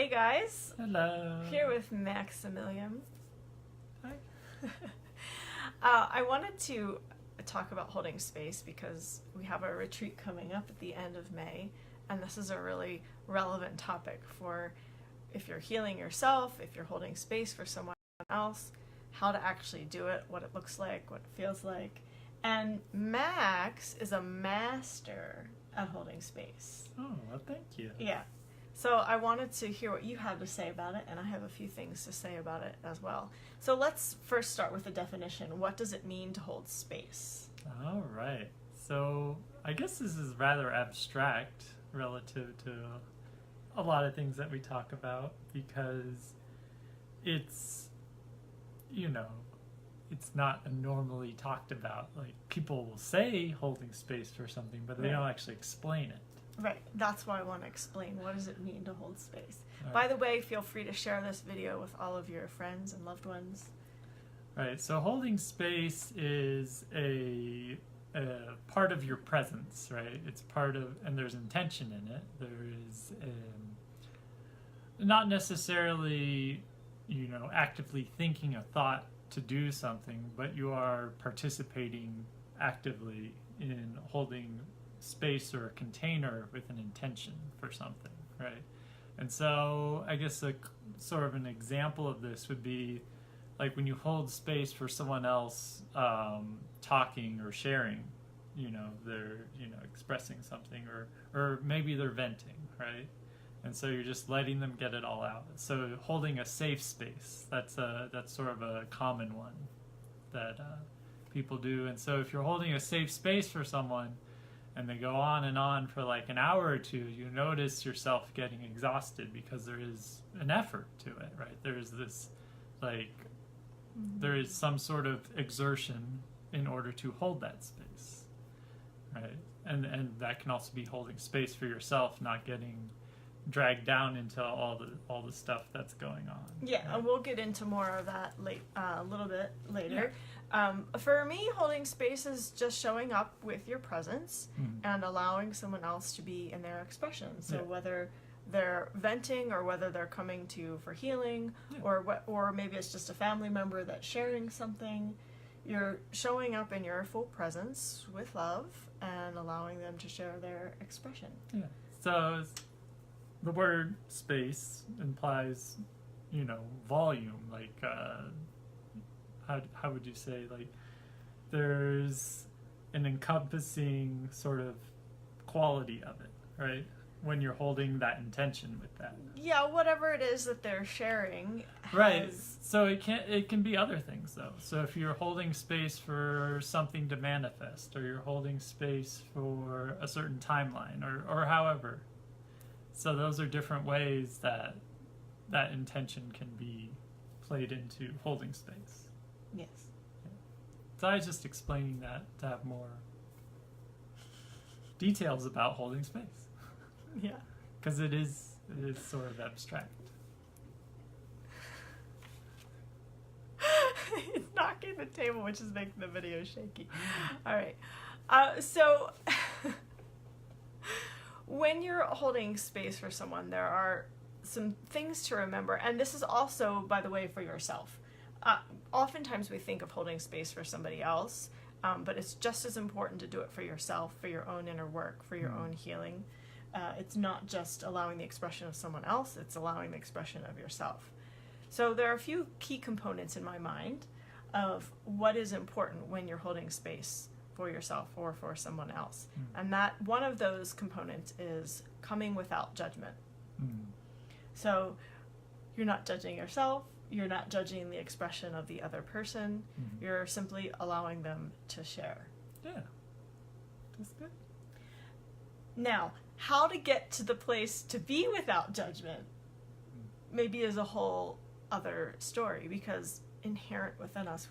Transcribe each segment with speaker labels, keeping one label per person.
Speaker 1: Hey guys,
Speaker 2: Hello.
Speaker 1: here with Maximilian.
Speaker 2: Hi.
Speaker 1: I wanted to talk about holding space because we have a retreat coming up at the end of May, and this is a really relevant topic for if you're healing yourself, if you're holding space for someone else, how to actually do it, what it looks like, what it feels like. And Max is a master at holding space.
Speaker 2: Oh, well, thank you.
Speaker 1: Yeah. So I wanted to hear what you have to say about it, and I have a few things to say about it as well. So let's first start with the definition. What does it mean to hold space?
Speaker 2: All right. So I guess this is rather abstract relative to a lot of things that we talk about because it's, it's not normally talked about. Like people will say holding space for something, but they don't actually explain it.
Speaker 1: Right, that's why I want to explain what does it mean to hold space.
Speaker 2: Right.
Speaker 1: By the way, feel free to share this video with all of your friends and loved ones.
Speaker 2: Right, so holding space is a part of your presence, right? It's part of, and there's intention in it. There is not necessarily, actively thinking a thought to do something, but you are participating actively in holding space or a container with an intention for something, right? And so I guess a sort of an example of this would be like when you hold space for someone else talking or sharing, they're expressing something or maybe they're venting, right? And so you're just letting them get it all out. So holding a safe space, that's sort of a common one that people do. And so if you're holding a safe space for someone and they go on and on for like an hour or two, you notice yourself getting exhausted because there is an effort to it, right? There's this, there is some sort of exertion in order to hold that space, right? And that can also be holding space for yourself, not getting dragged down into all the stuff that's going on.
Speaker 1: Yeah,
Speaker 2: right?
Speaker 1: and we'll get into more of that a little bit later.
Speaker 2: Yeah.
Speaker 1: For me, holding space is just showing up with your presence and allowing someone else to be in their expression. So whether they're venting or whether they're coming to you for healing or maybe it's just a family member that's sharing something, you're showing up in your full presence with love and allowing them to share their expression.
Speaker 2: Yeah. So the word space implies, volume, like how would you say, like there's an encompassing sort of quality of it, right? When you're holding that intention with that.
Speaker 1: Yeah, whatever it is that they're sharing.
Speaker 2: Right. So it can be other things though. So if you're holding space for something to manifest, or you're holding space for a certain timeline, or however. So those are different ways that intention can be played into holding space.
Speaker 1: Yes.
Speaker 2: Yeah. So I was just explaining that to have more details about holding space.
Speaker 1: Yeah.
Speaker 2: Because it is sort of abstract.
Speaker 1: It's knocking the table, which is making the video shaky. All right. So when you're holding space for someone, there are some things to remember. And this is also, by the way, for yourself. Oftentimes we think of holding space for somebody else, but it's just as important to do it for yourself, for your own inner work, for your own healing. It's not just allowing the expression of someone else, it's allowing the expression of yourself. So there are a few key components in my mind of what is important when you're holding space for yourself or for someone else. And that one of those components is coming without judgment. So you're not judging yourself, you're not judging the expression of the other person, you're simply allowing them to share.
Speaker 2: Yeah, that's good.
Speaker 1: Now, how to get to the place to be without judgment maybe is a whole other story, because inherent within us,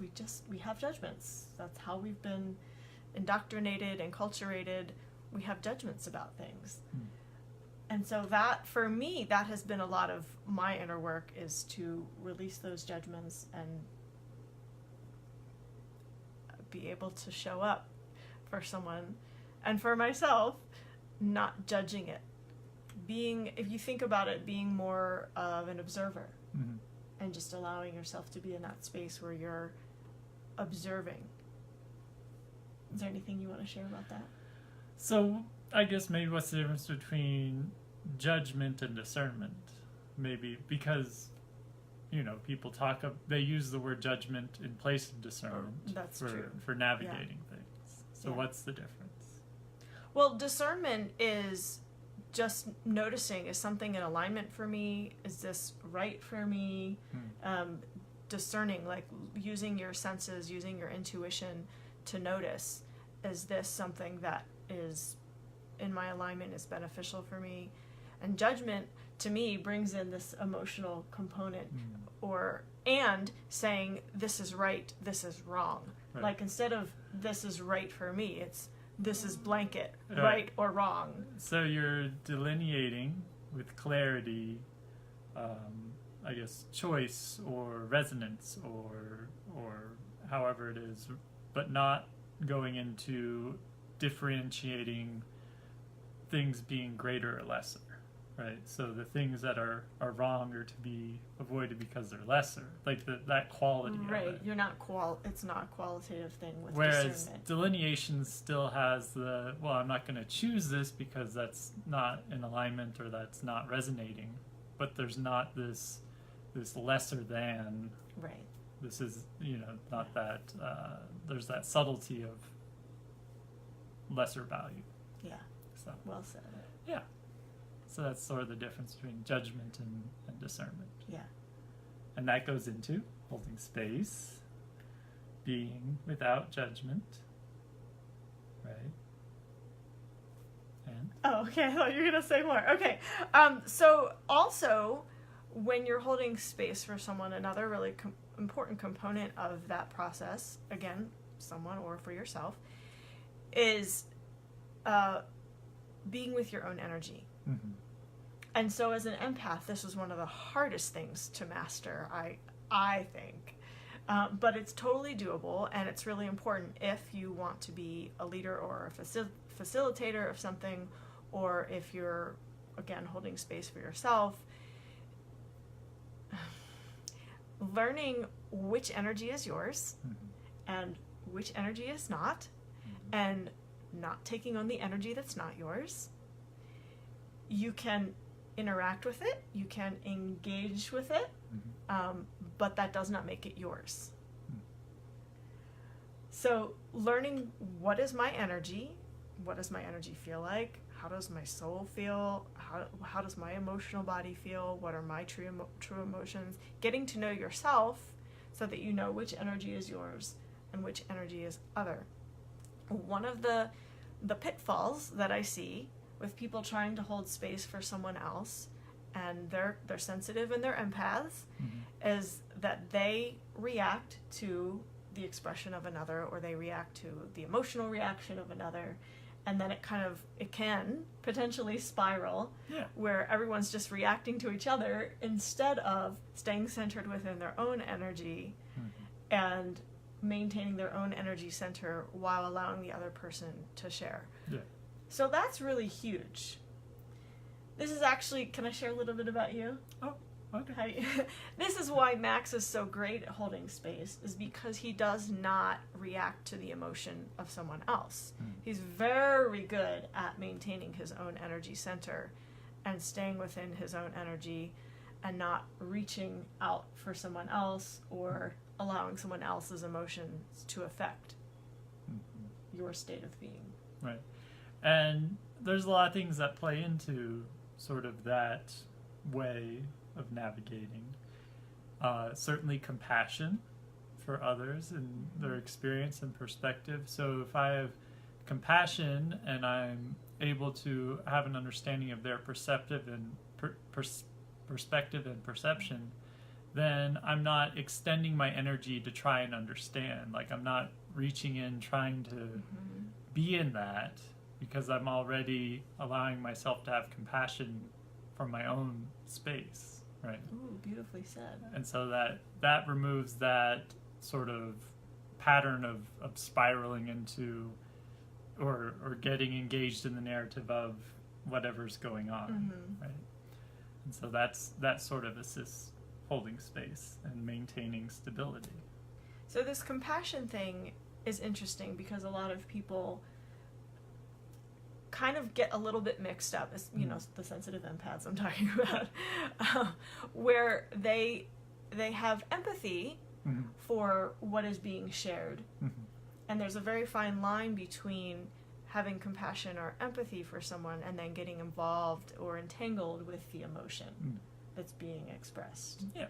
Speaker 1: we have judgments. That's how we've been indoctrinated and enculturated. We have judgments about things. And so that, for me, that has been a lot of my inner work, is to release those judgments and be able to show up for someone and for myself, not judging it. if you think about it, being more of an observer
Speaker 2: Mm-hmm.
Speaker 1: and just allowing yourself to be in that space where you're observing. Is there anything you want to share about that?
Speaker 2: So I guess maybe what's the difference between judgment and discernment? Maybe because, people they use the word judgment in place of discernment
Speaker 1: That's true.
Speaker 2: for navigating things. So
Speaker 1: Yeah.
Speaker 2: what's the difference?
Speaker 1: Well, discernment is just noticing, is something in alignment for me? Is this right for me? Discerning, like using your senses, using your intuition to notice, is this something that is in my alignment, is beneficial for me? And judgment, to me, brings in this emotional component, and saying this is right, this is wrong.
Speaker 2: Right.
Speaker 1: Like, instead of this is right for me, it's this is blanket, right or wrong.
Speaker 2: So you're delineating with clarity, I guess, choice or resonance or however it is, but not going into differentiating things being greater or lesser, right? So the things that are wrong are to be avoided because they're lesser, like that quality
Speaker 1: Right,
Speaker 2: of it.
Speaker 1: you're not it's not a qualitative thing with
Speaker 2: Whereas
Speaker 1: discernment.
Speaker 2: delineation still has I'm not going to choose this because that's not in alignment or that's not resonating, but there's not this lesser than.
Speaker 1: Right.
Speaker 2: This is, not that, there's that subtlety of lesser value.
Speaker 1: Yeah,
Speaker 2: So,
Speaker 1: well said.
Speaker 2: yeah. So that's sort of the difference between judgment and discernment.
Speaker 1: Yeah.
Speaker 2: And that goes into holding space, being without judgment, right? And?
Speaker 1: Oh, okay, I thought you were going to say more. Okay, so also, when you're holding space for someone, another really important component of that process, again, someone or for yourself, is being with your own energy.
Speaker 2: Mm-hmm.
Speaker 1: And so as an empath, this is one of the hardest things to master, I think. But it's totally doable, and it's really important if you want to be a leader or a facilitator of something, or if you're, again, holding space for yourself. Learning which energy is yours and which energy is not, and not taking on the energy that's not yours. You can interact with it, you can engage with it, but that does not make it yours. So learning what is my energy, what does my energy feel like, how does my soul feel, how does my emotional body feel, what are my true emotions, getting to know yourself so that you know which energy is yours and which energy is other. One of the pitfalls that I see with people trying to hold space for someone else, and they're sensitive and they're empaths, is that they react to the expression of another, or they react to the emotional reaction of another, and then it can potentially spiral, where everyone's just reacting to each other instead of staying centered within their own energy and maintaining their own energy center while allowing the other person to share.
Speaker 2: Yeah.
Speaker 1: So that's really huge. This is actually, can I share a little bit about you?
Speaker 2: Oh, okay.
Speaker 1: This is why Max is so great at holding space, is because he does not react to the emotion of someone else. He's very good at maintaining his own energy center and staying within his own energy and not reaching out for someone else or allowing someone else's emotions to affect your state of being.
Speaker 2: Right. And there's a lot of things that play into sort of that way of navigating. Certainly compassion for others and their experience and perspective. So if I have compassion and I'm able to have an understanding of their perspective and perspective and perception, then I'm not extending my energy to try and understand. Like, I'm not reaching in trying to be in that, because I'm already allowing myself to have compassion from my own space, right?
Speaker 1: Ooh, beautifully said.
Speaker 2: And so that removes that sort of pattern of spiraling into or getting engaged in the narrative of whatever's going on, right? And so that sort of assists holding space and maintaining stability.
Speaker 1: So this compassion thing is interesting because a lot of people kind of get a little bit mixed up, as you know, the sensitive empaths I'm talking about, where they have empathy for what is being shared, and there's a very fine line between having compassion or empathy for someone and then getting involved or entangled with the emotion that's being expressed.
Speaker 2: Yeah.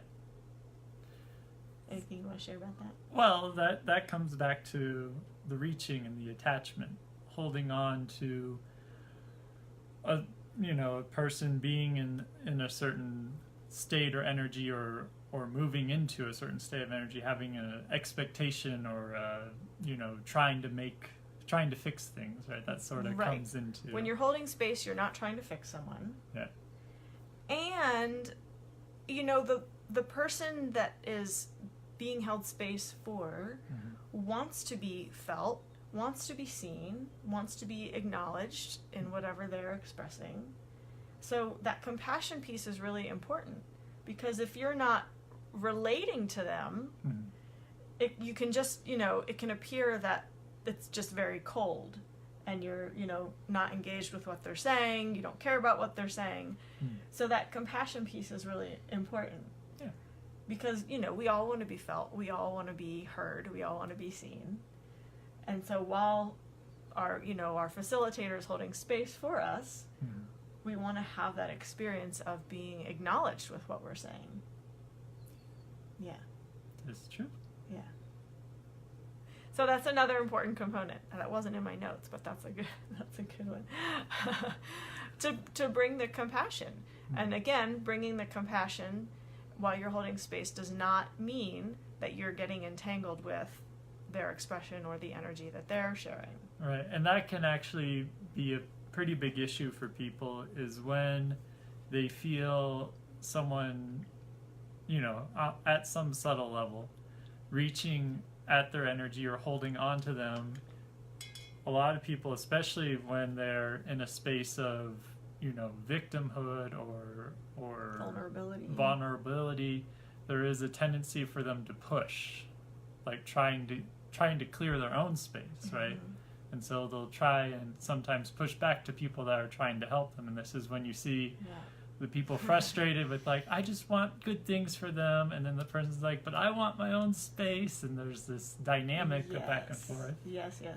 Speaker 1: Anything you want to share about that?
Speaker 2: Well, that comes back to the reaching and the attachment, holding on to a person being in a certain state or energy, or moving into a certain state of energy, having an expectation, or trying to fix things, right? That sort of comes into
Speaker 1: when you're holding space, you're not trying to fix someone.
Speaker 2: Yeah.
Speaker 1: And the person that is being held space for wants to be felt, wants to be seen, wants to be acknowledged in whatever they're expressing. So that compassion piece is really important, because if you're not relating to them, you can just, it can appear that it's just very cold and you're, not engaged with what they're saying, you don't care about what they're saying. So that compassion piece is really important.
Speaker 2: Yeah.
Speaker 1: Because, we all want to be felt, we all want to be heard, we all want to be seen. And so while our facilitator is holding space for us, we want to have that experience of being acknowledged with what we're saying. Yeah.
Speaker 2: That's true.
Speaker 1: Yeah. So that's another important component. That wasn't in my notes, but that's a good one. to bring the compassion. And again, bringing the compassion while you're holding space does not mean that you're getting entangled with their expression or the energy that they're sharing.
Speaker 2: Right, and that can actually be a pretty big issue for people, is when they feel someone, at some subtle level, reaching at their energy or holding on to them. A lot of people, especially when they're in a space of, victimhood or vulnerability, there is a tendency for them to push, like trying to clear their own space, right? And so they'll try and sometimes push back to people that are trying to help them. And this is when you see the people frustrated with, like, I just want good things for them. And then the person's like, but I want my own space. And there's this dynamic of back and forth.
Speaker 1: Yes.
Speaker 2: And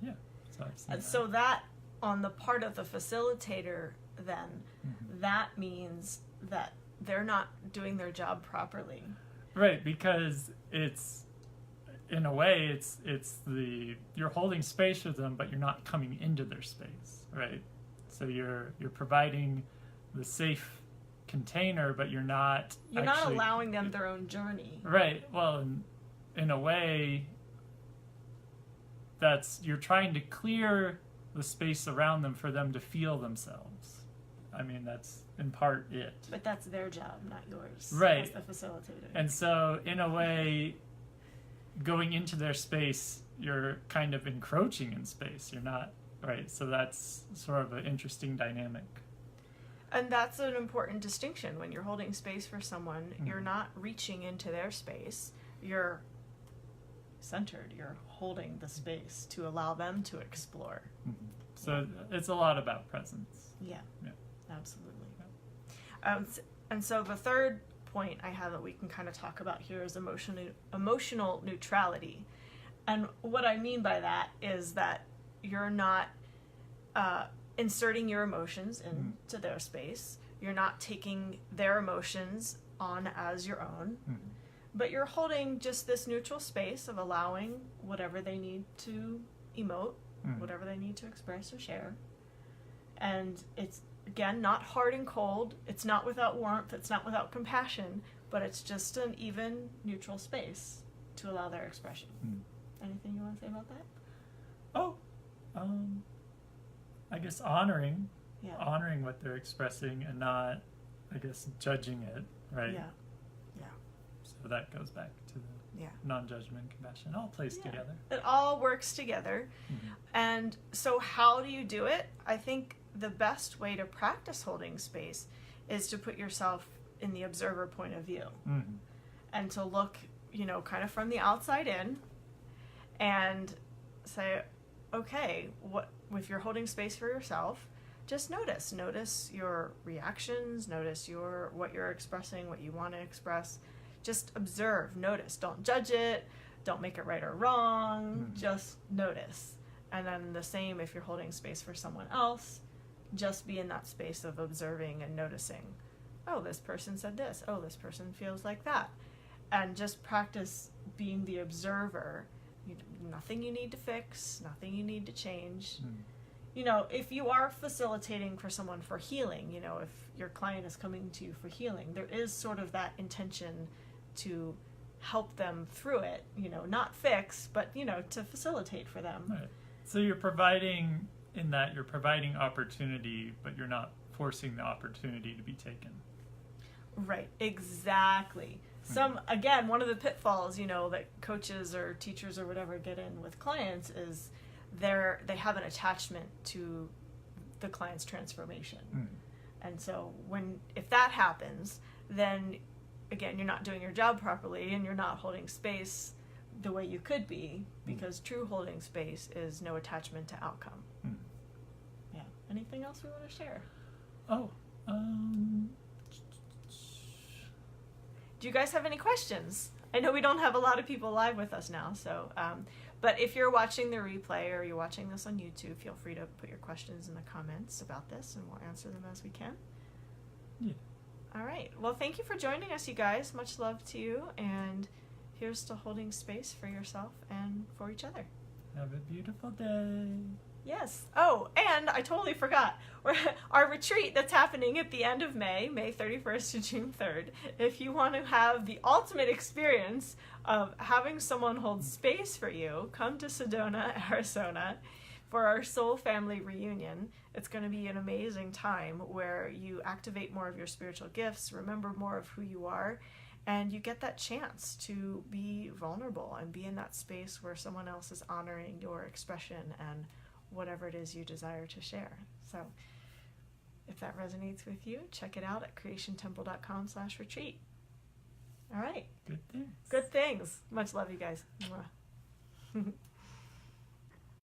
Speaker 2: yeah. So I've seen
Speaker 1: and so that, on the part of the facilitator, then, that means that they're not doing their job properly.
Speaker 2: Right, because it's, in a way, it's you're holding space with them, but you're not coming into their space, right? So you're providing the safe container, but you're not
Speaker 1: allowing them their own journey.
Speaker 2: Right. Well, in a way, you're trying to clear the space around them for them to feel themselves. I mean, that's in part it.
Speaker 1: But that's their job, not yours.
Speaker 2: Right.
Speaker 1: As the facilitator.
Speaker 2: And so, in a way, going into their space, you're kind of encroaching in space. You're not, right? So that's sort of an interesting dynamic.
Speaker 1: And that's an important distinction. When you're holding space for someone, you're not reaching into their space. You're centered. You're holding the space to allow them to explore.
Speaker 2: So it's a lot about presence.
Speaker 1: Yeah. Absolutely. And so the third point I have that we can kind of talk about here is emotional neutrality. And what I mean by that is that you're not inserting your emotions into their space. You're not taking their emotions on as your own. But you're holding just this neutral space of allowing whatever they need to emote, whatever they need to express or share. And it's, again, not hard and cold. It's not without warmth. It's not without compassion. But it's just an even, neutral space to allow their expression. Anything you want to say about that?
Speaker 2: Oh, I guess honoring what they're expressing and not, I guess, judging it, right?
Speaker 1: Yeah.
Speaker 2: So that goes back to the non-judgment, compassion. It all plays together.
Speaker 1: It all works together. And so how do you do it? I think the best way to practice holding space is to put yourself in the observer point of view, and to look, kind of from the outside in, and say, okay, what if you're holding space for yourself? Just notice your reactions, notice what you're expressing, what you want to express. Just observe, notice. Don't judge it. Don't make it right or wrong. Just notice. And then the same if you're holding space for someone else. Just be in that space of observing and noticing. Oh, this person said this. Oh, this person feels like that. And just practice being the observer. Nothing you need to fix, nothing you need to change. If you are facilitating for someone for healing, if your client is coming to you for healing, there is sort of that intention to help them through it, not fix, but, to facilitate for them.
Speaker 2: Right. So you're providing opportunity, but you're not forcing the opportunity to be taken.
Speaker 1: Right, exactly. Again, one of the pitfalls, that coaches or teachers or whatever get in with clients is they have an attachment to the client's transformation. And so if that happens, then again, you're not doing your job properly, and you're not holding space the way you could be, because true holding space is no attachment to outcome. Yeah. Anything else we want to share? Do you guys have any questions? I know we don't have a lot of people live with us now, so but if you're watching the replay or you're watching this on YouTube, feel free to put your questions in the comments about this, and we'll answer them as we can.
Speaker 2: Yeah.
Speaker 1: All right. Well, thank you for joining us, you guys. Much love to you, and here's to holding space for yourself and for each other.
Speaker 2: Have a beautiful day.
Speaker 1: Yes. Oh, and I totally forgot. Our retreat that's happening at the end of May 31st to June 3rd. If you want to have the ultimate experience of having someone hold space for you, come to Sedona, Arizona for our Soul Family Reunion. It's going to be an amazing time where you activate more of your spiritual gifts, remember more of who you are, and you get that chance to be vulnerable and be in that space where someone else is honoring your expression and whatever it is you desire to share. So if that resonates with you, check it out at creationtemple.com/retreat. All right.
Speaker 2: Good things.
Speaker 1: Good things. Much love, you guys. Mwah.